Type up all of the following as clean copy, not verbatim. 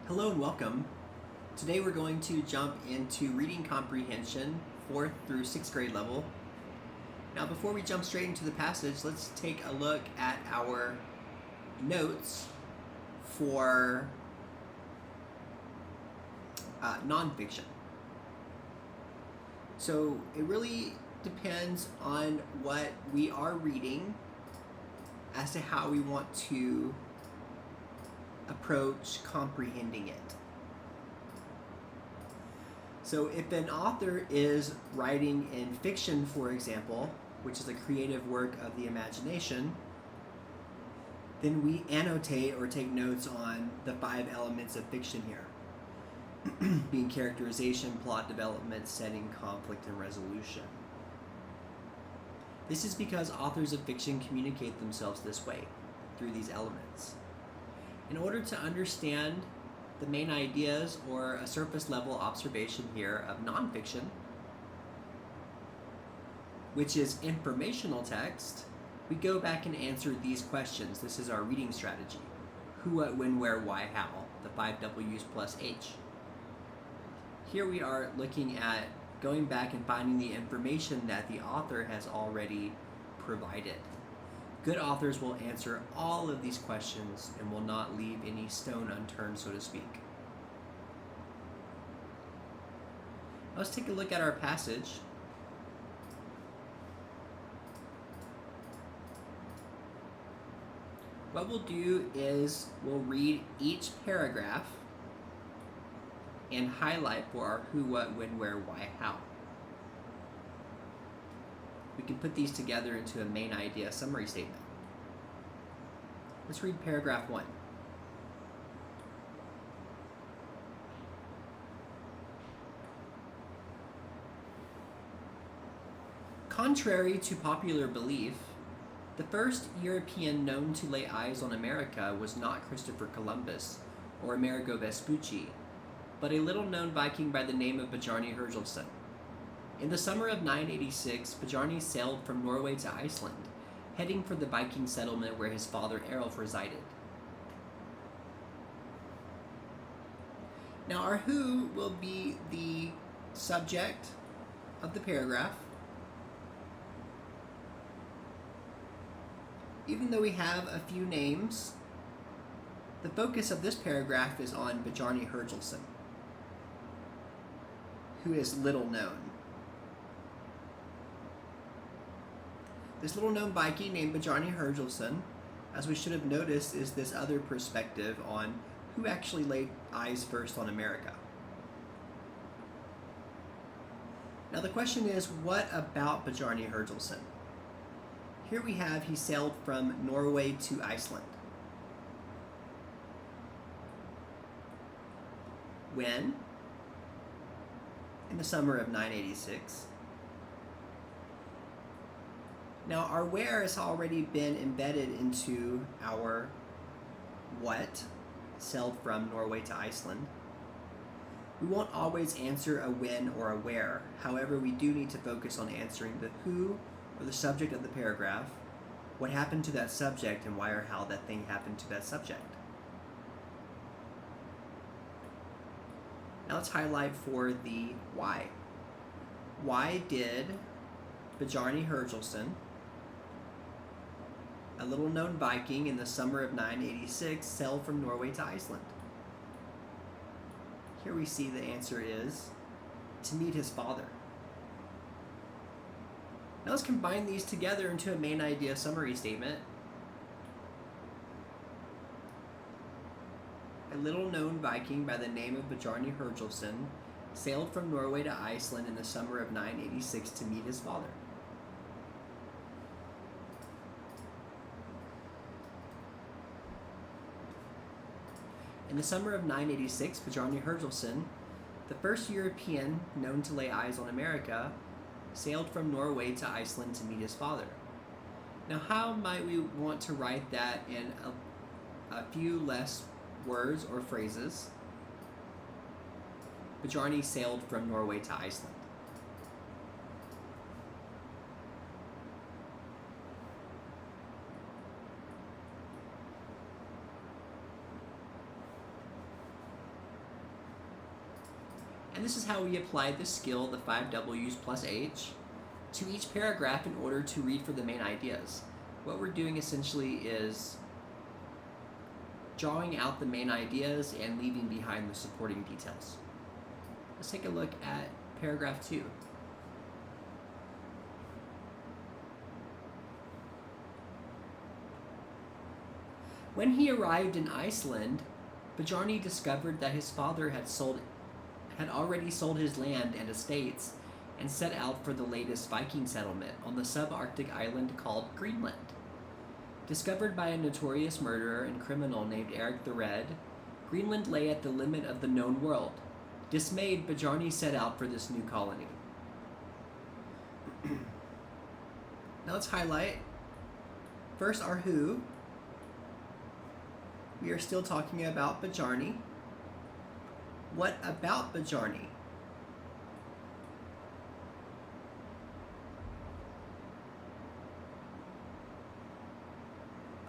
Hello and welcome. Today we're going to jump into reading comprehension, 4th through 6th grade level. Now before we jump straight into the passage, let's take a look at our notes for nonfiction. So it really depends on what we are reading as to how we want to approach comprehending it. So if an author is writing in fiction, for example, which is a creative work of the imagination, then we annotate or take notes on the 5 elements of fiction here, being characterization, plot development, setting, conflict, and resolution. This is because authors of fiction communicate themselves this way, through these elements. In order to understand the main ideas or a surface level observation here of nonfiction, which is informational text, we go back and answer these questions. This is our reading strategy. Who, what, when, where, why, how, the 5 W's plus H. Here we are looking at going back and finding the information that the author has already provided. Good authors will answer all of these questions and will not leave any stone unturned, so to speak. Let's take a look at our passage. What we'll do is we'll read each paragraph and highlight for our who, what, when, where, why, how. We can put these together into a main idea summary statement. Let's read paragraph 1. Contrary to popular belief, the first European known to lay eyes on America was not Christopher Columbus or Amerigo Vespucci, but a little-known Viking by the name of Bjarni Herjolfsson. In the summer of 986, Bjarni sailed from Norway to Iceland, heading for the Viking settlement where his father Errolf resided. Now our who will be the subject of the paragraph. Even though we have a few names, the focus of this paragraph is on Bjarni Herjolfsson, who is little known. This little-known Viking named Bjarni Herjolfsson, as we should have noticed, is this other perspective on who actually laid eyes first on America. Now the question is, what about Bjarni Herjolfsson? Here we have he sailed from Norway to Iceland. When? In the summer of 986. Now our where has already been embedded into our what, sailed from Norway to Iceland. We won't always answer a when or a where. However, we do need to focus on answering the who or the subject of the paragraph, what happened to that subject, and why or how that thing happened to that subject. Now let's highlight for the why. Why did Bjarni Herjolfsson, a little-known Viking in the summer of 986, sail from Norway to Iceland? Here we see the answer is to meet his father. Now let's combine these together into a main idea summary statement. A little-known Viking by the name of Bjarni Herjolfsson sailed from Norway to Iceland in the summer of 986 to meet his father. In the summer of 986, Bjarni Herjolfsson, the first European known to lay eyes on America, sailed from Norway to Iceland to meet his father. Now, how might we want to write that in a few less words or phrases? Bjarni sailed from Norway to Iceland. And this is how we apply the skill, the 5 W's plus H, to each paragraph in order to read for the main ideas. What we're doing essentially is drawing out the main ideas and leaving behind the supporting details. Let's take a look at paragraph 2. When he arrived in Iceland, Bjarni discovered that his father had already sold his land and estates and set out for the latest Viking settlement on the subarctic island called Greenland. Discovered by a notorious murderer and criminal named Eric the Red, Greenland lay at the limit of the known world. Dismayed, Bjarni set out for this new colony. Now let's highlight first our who. We are still talking about Bjarni. What about Bjarni?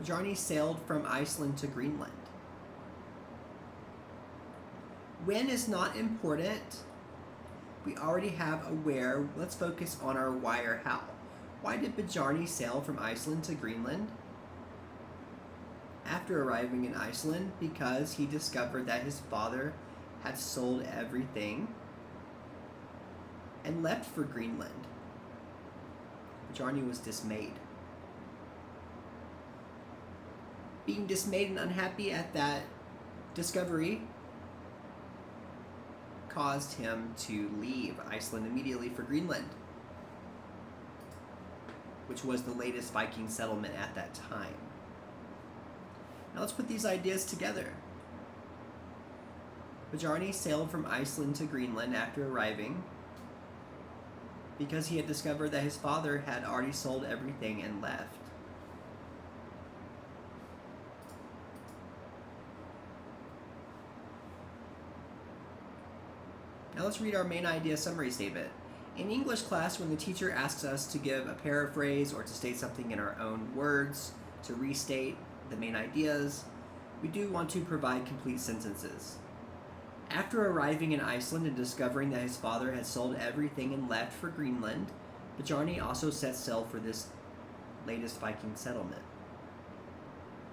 Bjarni sailed from Iceland to Greenland. When is not important. We already have a where. Let's focus on our why or how. Why did Bjarni sail from Iceland to Greenland? After arriving in Iceland, because he discovered that his father had sold everything and left for Greenland. Bjarni was dismayed. Being dismayed and unhappy at that discovery caused him to leave Iceland immediately for Greenland, which was the latest Viking settlement at that time. Now let's put these ideas together. Bjarni sailed from Iceland to Greenland after arriving because he had discovered that his father had already sold everything and left. Now let's read our main idea summary statement. In English class, when the teacher asks us to give a paraphrase or to state something in our own words, to restate the main ideas, we do want to provide complete sentences. After arriving in Iceland and discovering that his father had sold everything and left for Greenland, Bjarni also set sail for this latest Viking settlement.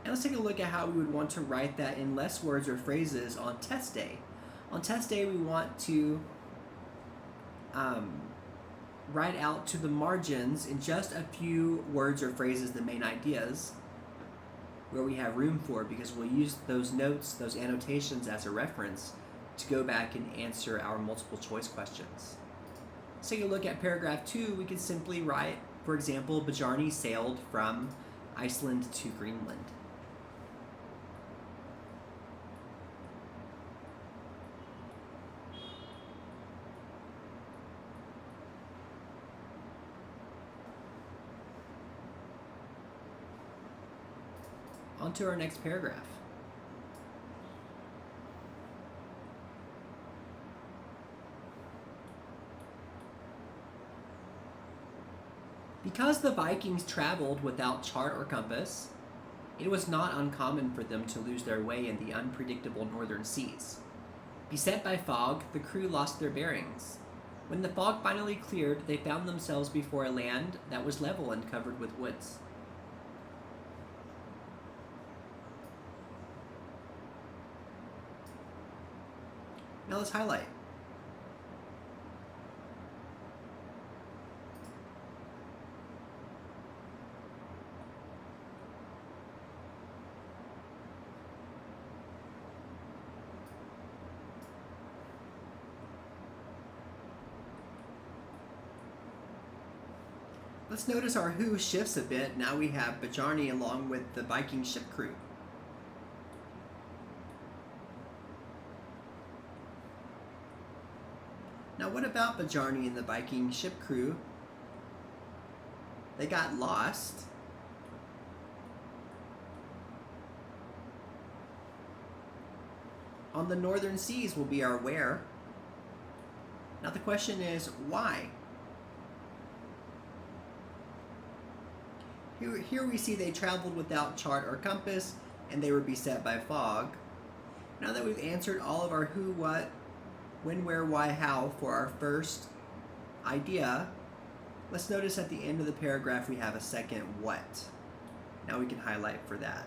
And let's take a look at how we would want to write that in less words or phrases on test day. On test day, we want to write out to the margins in just a few words or phrases the main ideas where we have room for, because we'll use those notes, those annotations as a reference to go back and answer our multiple choice questions. Let's take a look at paragraph 2. We can simply write, for example, Bjarni sailed from Iceland to Greenland. On to our next paragraph. Because the Vikings traveled without chart or compass, it was not uncommon for them to lose their way in the unpredictable northern seas. Beset by fog, the crew lost their bearings. When the fog finally cleared, they found themselves before a land that was level and covered with woods. Now let's highlight. Let's notice our who shifts a bit. Now we have Bjarni along with the Viking ship crew. Now what about Bjarni and the Viking ship crew? They got lost. On the northern seas will be our where. Now the question is, why? Here we see they traveled without chart or compass, and they were beset by fog. Now that we've answered all of our who, what, when, where, why, how for our first idea, let's notice at the end of the paragraph we have a second what. Now we can highlight for that.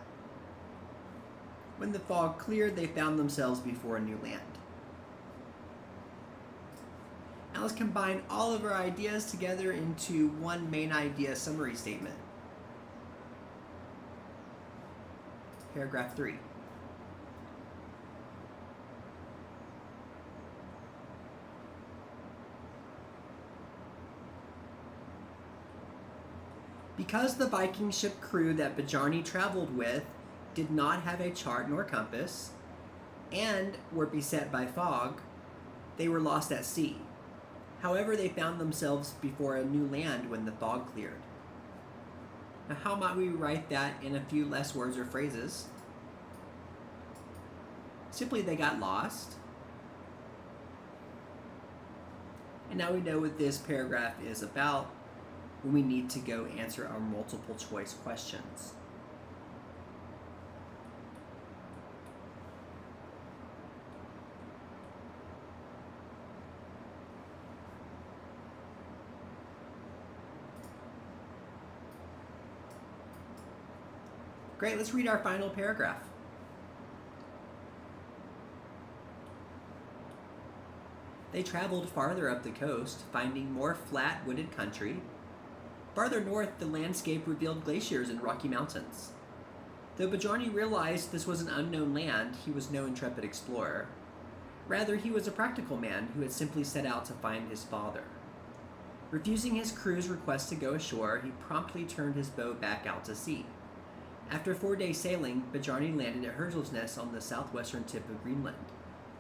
When the fog cleared, they found themselves before a new land. Now let's combine all of our ideas together into one main idea summary statement. Paragraph 3. Because the Viking ship crew that Bjarni traveled with did not have a chart nor compass, and were beset by fog, they were lost at sea. However, they found themselves before a new land when the fog cleared. Now, how might we write that in a few less words or phrases? Simply, they got lost. And now we know what this paragraph is about when we need to go answer our multiple choice questions. Great, let's read our final paragraph. They traveled farther up the coast, finding more flat, wooded country. Farther north, the landscape revealed glaciers and rocky mountains. Though Bjarni realized this was an unknown land, he was no intrepid explorer. Rather, he was a practical man who had simply set out to find his father. Refusing his crew's request to go ashore, he promptly turned his boat back out to sea. After 4 days sailing, Bjarni landed at Herjolfsnes on the southwestern tip of Greenland,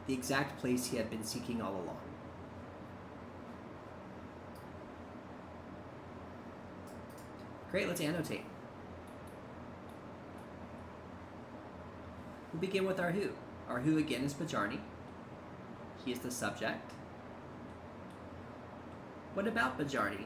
the exact place he had been seeking all along. Great, let's annotate. We'll begin with our who. Our who again is Bjarni. He is the subject. What about Bjarni?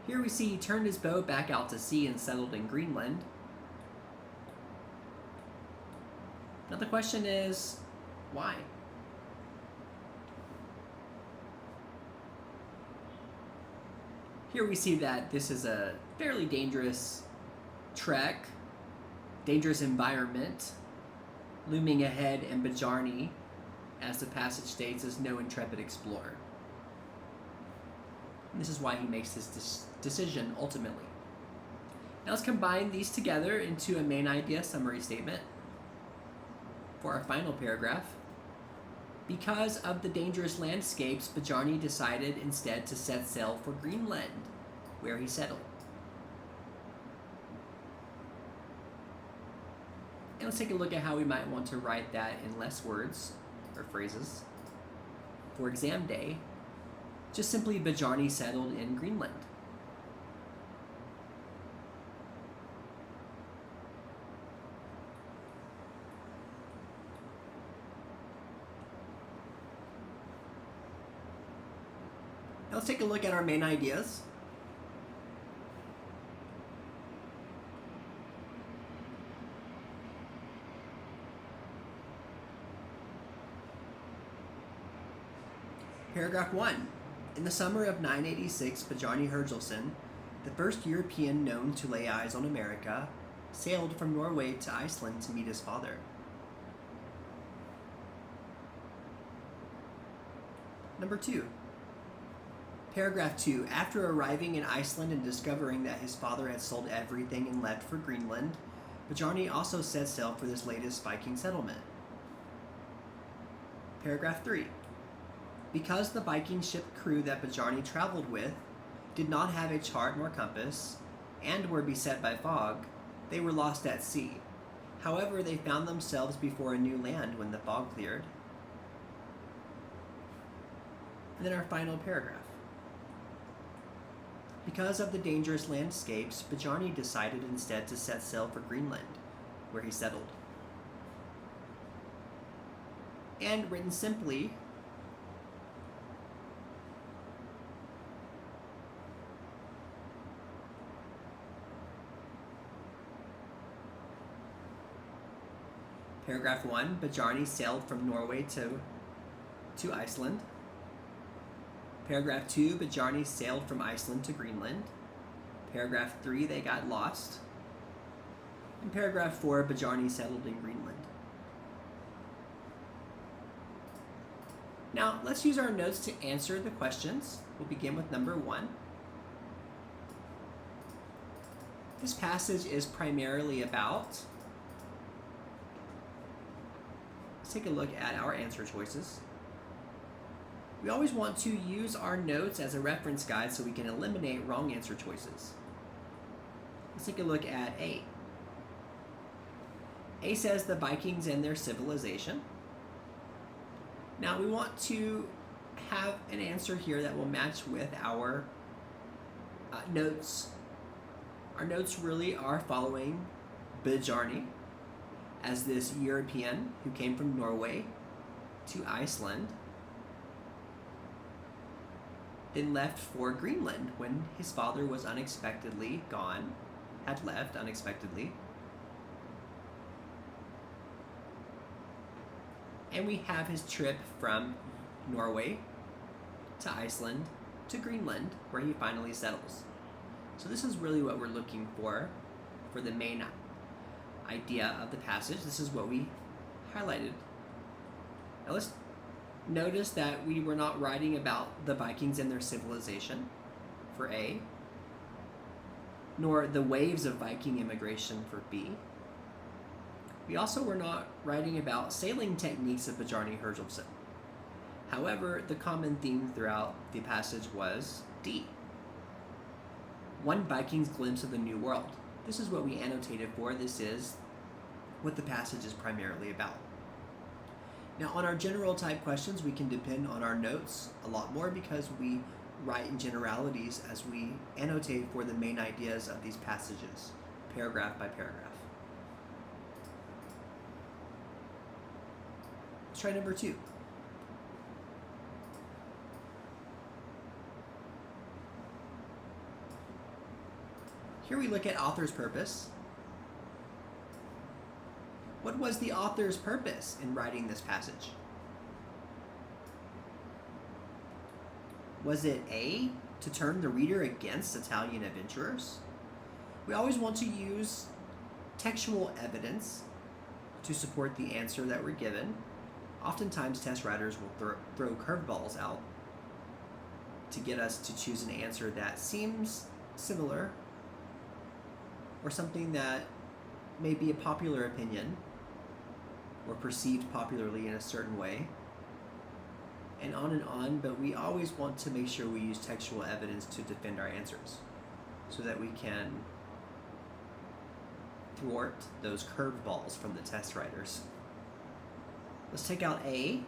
Here we see he turned his boat back out to sea and settled in Greenland. Now the question is, why? Here we see that this is a fairly dangerous trek, dangerous environment, looming ahead, and Bjarni, as the passage states, is no intrepid explorer. And this is why he makes his decision ultimately. Now let's combine these together into a main idea summary statement for our final paragraph. Because of the dangerous landscapes, Bjarni decided instead to set sail for Greenland, where he settled. And let's take a look at how we might want to write that in less words or phrases. For exam day, just simply Bjarni settled in Greenland. Now let's take a look at our main ideas. Paragraph 1. In the summer of 986, Bjarni Herjolfsson, the first European known to lay eyes on America, sailed from Norway to Iceland to meet his father. Number 2. Paragraph 2. After arriving in Iceland and discovering that his father had sold everything and left for Greenland, Bjarni also set sail for this latest Viking settlement. Paragraph 3. Because the Viking ship crew that Bjarni traveled with did not have a chart nor compass, and were beset by fog, they were lost at sea. However, they found themselves before a new land when the fog cleared. And then our final paragraph. Because of the dangerous landscapes, Bjarni decided instead to set sail for Greenland, where he settled. And written simply, Paragraph 1, Bjarni sailed from Norway to Iceland. Paragraph 2, Bjarni sailed from Iceland to Greenland. Paragraph 3, they got lost. In paragraph 4, Bjarni settled in Greenland. Now, let's use our notes to answer the questions. We'll begin with number 1. This passage is primarily about... Let's take a look at our answer choices. We always want to use our notes as a reference guide so we can eliminate wrong answer choices. Let's take a look at A. A says the Vikings and their civilization. Now we want to have an answer here that will match with our notes. Our notes really are following Bjarni as this European who came from Norway to Iceland, then left for Greenland when his father was unexpectedly gone, had left unexpectedly. And we have his trip from Norway to Iceland to Greenland, where he finally settles. So this is really what we're looking for the main idea of the passage. This is what we highlighted. Now let's notice that we were not writing about the Vikings and their civilization for A, nor the waves of Viking immigration for B. We also were not writing about sailing techniques of Bjarni Herjolfsson. However, the common theme throughout the passage was D. One Viking's glimpse of the New World. This is what we annotated for. This is what the passage is primarily about. Now, on our general type questions, we can depend on our notes a lot more because we write in generalities as we annotate for the main ideas of these passages, paragraph by paragraph. Let's try number 2. Here we look at author's purpose. What was the author's purpose in writing this passage? Was it A, to turn the reader against Italian adventurers? We always want to use textual evidence to support the answer that we're given. Oftentimes, test writers will throw curveballs out to get us to choose an answer that seems similar or something that may be a popular opinion or perceived popularly in a certain way, and on, but we always want to make sure we use textual evidence to defend our answers so that we can thwart those curveballs from the test writers. Let's take out A.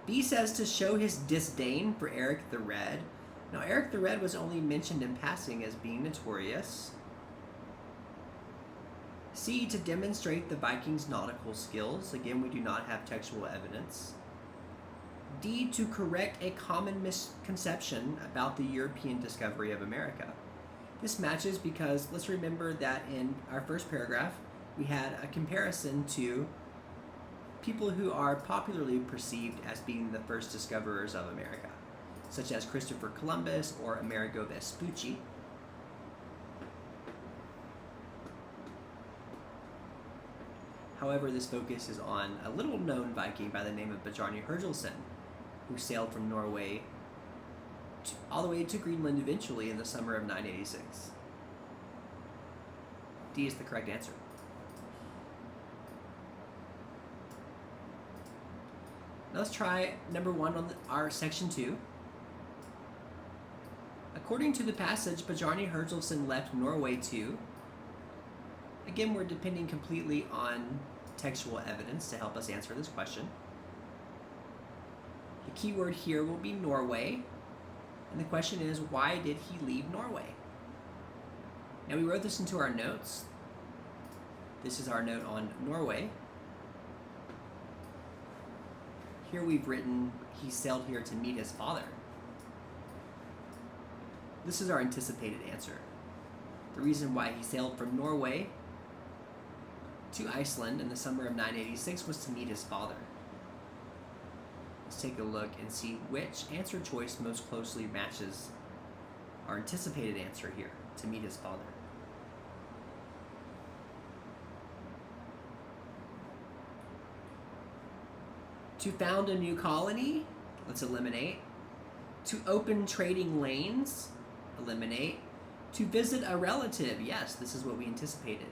B says to show his disdain for Eric the Red. Now, Eric the Red was only mentioned in passing as being notorious. C, to demonstrate the Vikings' nautical skills. Again, we do not have textual evidence. D, to correct a common misconception about the European discovery of America. This matches because let's remember that in our first paragraph, we had a comparison to people who are popularly perceived as being the first discoverers of America, such as Christopher Columbus or Amerigo Vespucci. However, this focus is on a little-known Viking by the name of Bjarni Herjolfsson, who sailed from Norway all the way to Greenland eventually in the summer of 986. D is the correct answer. Now let's try number 1 on our section 2. According to the passage, Bjarni Herjolfsson left Norway to... Again, we're depending completely on textual evidence to help us answer this question. The key word here will be Norway, and the question is, why did he leave Norway? Now, we wrote this into our notes. This is our note on Norway. Here we've written, he sailed here to meet his father. This is our anticipated answer. The reason why he sailed from Norway to Iceland in the summer of 986 was to meet his father. Let's take a look and see which answer choice most closely matches our anticipated answer here, to meet his father. To found a new colony, let's eliminate. To open trading lanes, eliminate. To visit a relative, yes, this is what we anticipated.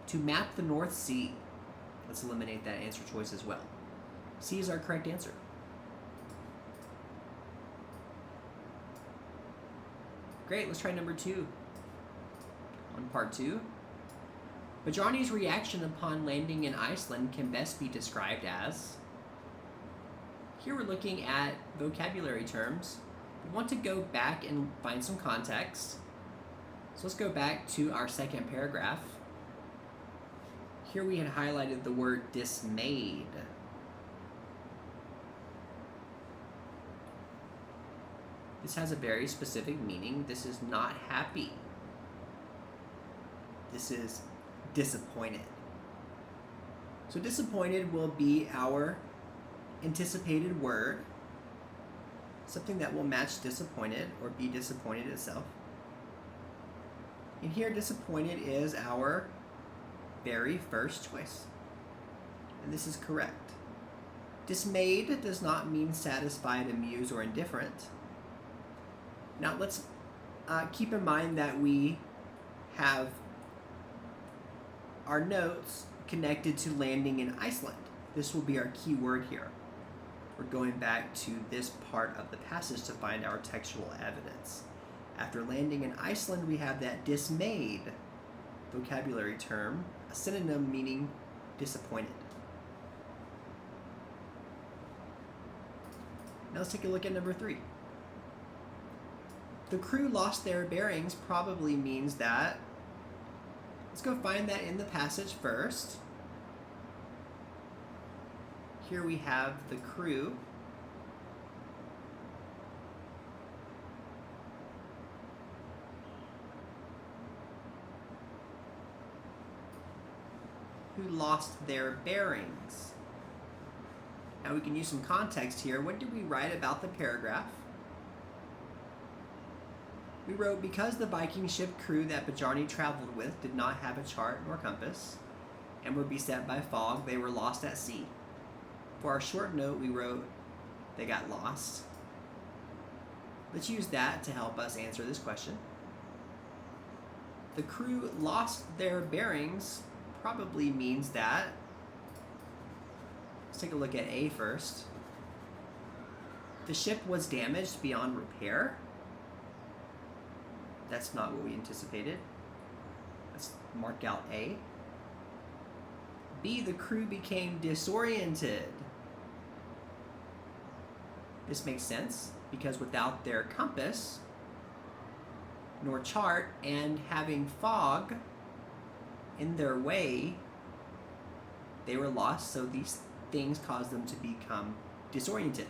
To map the North Sea, let's eliminate that answer choice as well. C is our correct answer. Great, let's try number 2. On part 2. Bjarni's reaction upon landing in Iceland can best be described as... Here we're looking at vocabulary terms. We want to go back and find some context. So let's go back to our second paragraph. Here we had highlighted the word dismayed. This has a very specific meaning. This is not happy. This is disappointed. So disappointed will be our anticipated word, something that will match disappointed or be disappointed itself. And here disappointed is our very first choice. And this is correct. Dismayed does not mean satisfied, amused, or indifferent. Now let's keep in mind that we have our notes connected to landing in Iceland. This will be our key word here. We're going back to this part of the passage to find our textual evidence. After landing in Iceland, we have that dismayed vocabulary term, a synonym meaning disappointed. Now let's take a look at number 3. The crew lost their bearings probably means that, let's go find that in the passage first. Here we have the crew. Who lost their bearings. Now we can use some context here. What did we write about the paragraph? We wrote, because the Viking ship crew that Bjarni traveled with did not have a chart nor compass and were beset by fog, they were lost at sea. For our short note, we wrote, they got lost. Let's use that to help us answer this question. The crew lost their bearings probably means that, let's take a look at A first. The ship was damaged beyond repair. That's not what we anticipated. Let's mark out A. B, the crew became disoriented. This makes sense because without their compass nor chart and having fog in their way, they were lost, so these things caused them to become disoriented,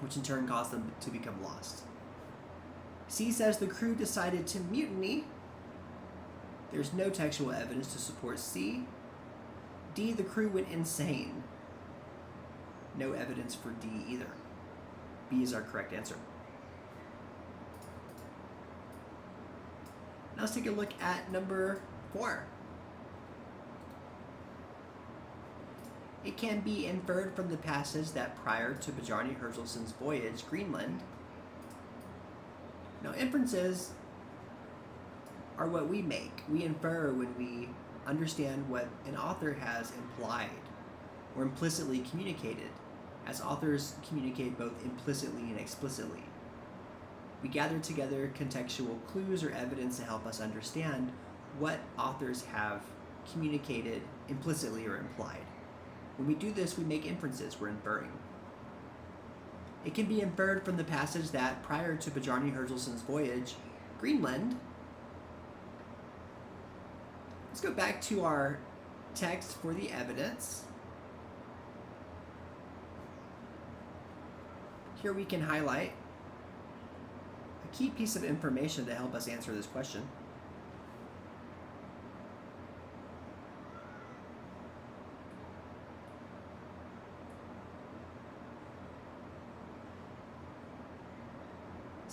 which in turn caused them to become lost. C says the crew decided to mutiny. There's no textual evidence to support C. D, the crew went insane. No evidence for D either. B is our correct answer. Now let's take a look at number 4. It can be inferred from the passage that prior to Bjarni Herjolfsson's voyage, Greenland. Now, inferences are what we make. We infer when we understand what an author has implied or implicitly communicated, as authors communicate both implicitly and explicitly. We gather together contextual clues or evidence to help us understand what authors have communicated implicitly or implied. When we do this, we make inferences. We're inferring. It can be inferred from the passage that prior to Bjarni Herjolfsson's voyage, Greenland. Let's go back to our text for the evidence. Here we can highlight a key piece of information to help us answer this question.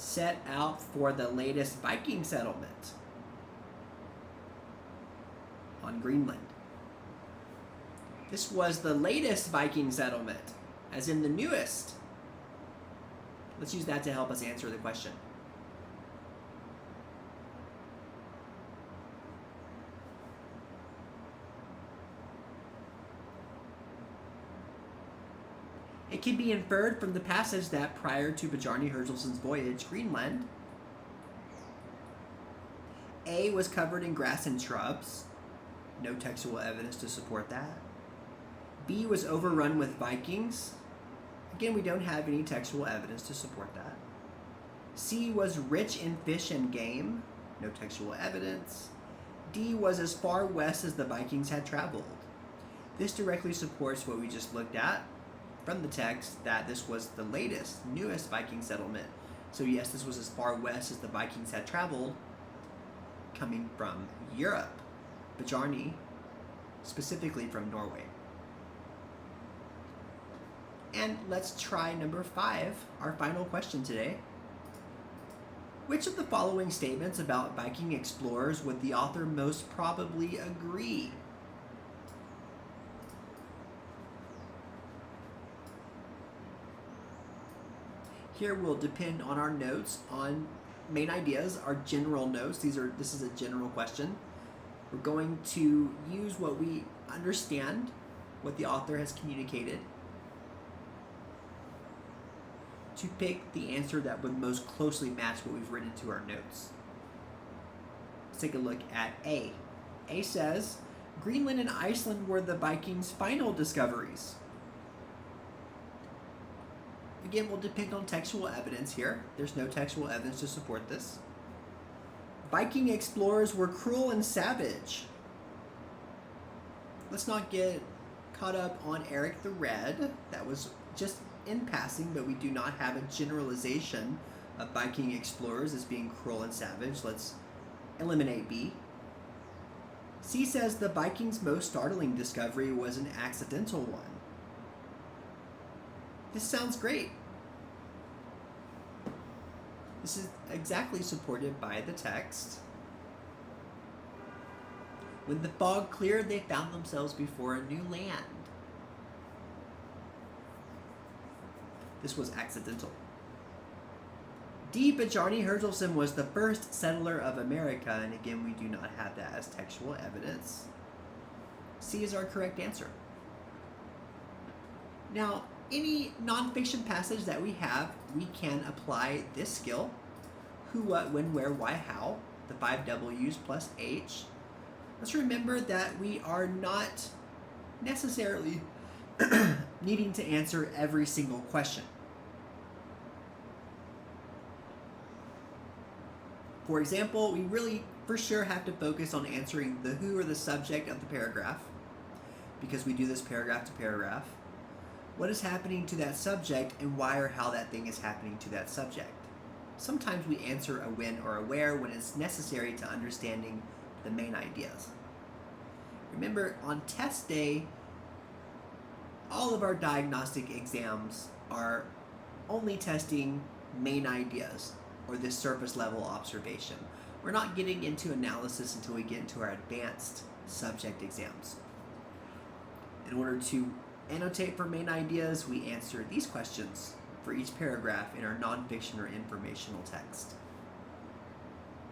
set out for the latest Viking settlement on Greenland. This was the latest Viking settlement, as in the newest. Let's use that to help us answer the question. It can be inferred from the passage that prior to Bjarni Herjolfsson's voyage, Greenland, A, was covered in grass and shrubs. No textual evidence to support that. B, was overrun with Vikings. Again, we don't have any textual evidence to support that. C, was rich in fish and game. No textual evidence. D, was as far west as the Vikings had traveled. This directly supports what we just looked at from the text, that this was the latest, newest Viking settlement. So yes, this was as far west as the Vikings had traveled, coming from Europe. Bjarni, specifically from Norway. And let's try number 5, our final question today. Which of the following statements about Viking explorers would the author most probably agree? Here will depend on our notes on main ideas, our general notes. This is a general question. We're going to use what we understand, what the author has communicated, to pick the answer that would most closely match what we've written to our notes. Let's take a look at A. A says, Greenland and Iceland were the Vikings' final discoveries. Again, will depend on textual evidence here. There's no textual evidence to support this. Viking explorers were cruel and savage. Let's not get caught up on Eric the Red. That was just in passing, but we do not have a generalization of Viking explorers as being cruel and savage. Let's eliminate B. C says the Vikings' most startling discovery was an accidental one. This sounds great. This is exactly supported by the text. When the fog cleared, they found themselves before a new land. This was accidental. D. Bjarni Herjolfsson was the first settler of America, and again, we do not have that as textual evidence. C is our correct answer. Now, any nonfiction passage that we have, we can apply this skill: who, what, when, where, why, how, the 5 W's plus H. Let's remember that we are not necessarily needing to answer every single question. For example, we really for sure have to focus on answering the who or the subject of the paragraph, because we do this paragraph to paragraph. What is happening to that subject, and why or how that thing is happening to that subject. Sometimes we answer a when or a where when it's necessary to understanding the main ideas. Remember, on test day, all of our diagnostic exams are only testing main ideas or this surface level observation. We're not getting into analysis until we get into our advanced subject exams. In order to annotate for main ideas, we answer these questions for each paragraph in our nonfiction or informational text.